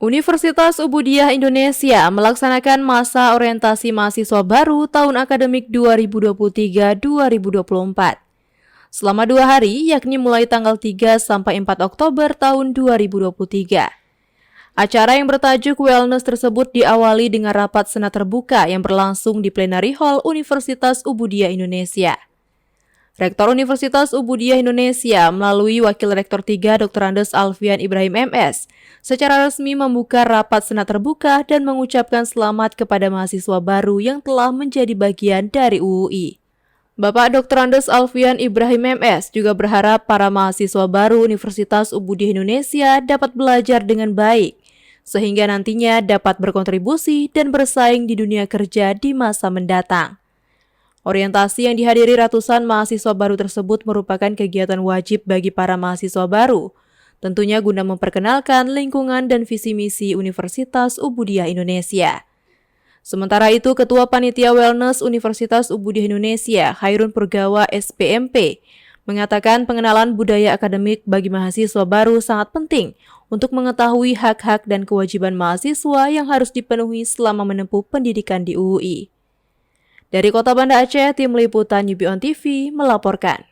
Universitas Ubudiyah Indonesia melaksanakan masa orientasi mahasiswa baru tahun akademik 2023-2024. Selama 2 hari, yakni mulai tanggal 3 sampai 4 Oktober tahun 2023. Acara yang bertajuk Wellness tersebut diawali dengan rapat senat terbuka yang berlangsung di Plenary Hall Universitas Ubudiyah Indonesia. Rektor Universitas Ubudiyah Indonesia melalui Wakil Rektor 3 Dr. Andes Alfian Ibrahim MS secara resmi membuka rapat senat terbuka dan mengucapkan selamat kepada mahasiswa baru yang telah menjadi bagian dari UUI. Bapak Dr. Andes Alfian Ibrahim MS juga berharap para mahasiswa baru Universitas Ubudiyah Indonesia dapat belajar dengan baik, sehingga nantinya dapat berkontribusi dan bersaing di dunia kerja di masa mendatang. Orientasi yang dihadiri ratusan mahasiswa baru tersebut merupakan kegiatan wajib bagi para mahasiswa baru, tentunya guna memperkenalkan lingkungan dan visi misi Universitas Ubudiyah Indonesia. Sementara itu, Ketua Panitia Wellness Universitas Ubudiyah Indonesia, Hairun Purgawa SPMP, mengatakan pengenalan budaya akademik bagi mahasiswa baru sangat penting untuk mengetahui hak-hak dan kewajiban mahasiswa yang harus dipenuhi selama menempuh pendidikan di UUI. Dari Kota Banda Aceh, Tim Liputan UBON TV melaporkan.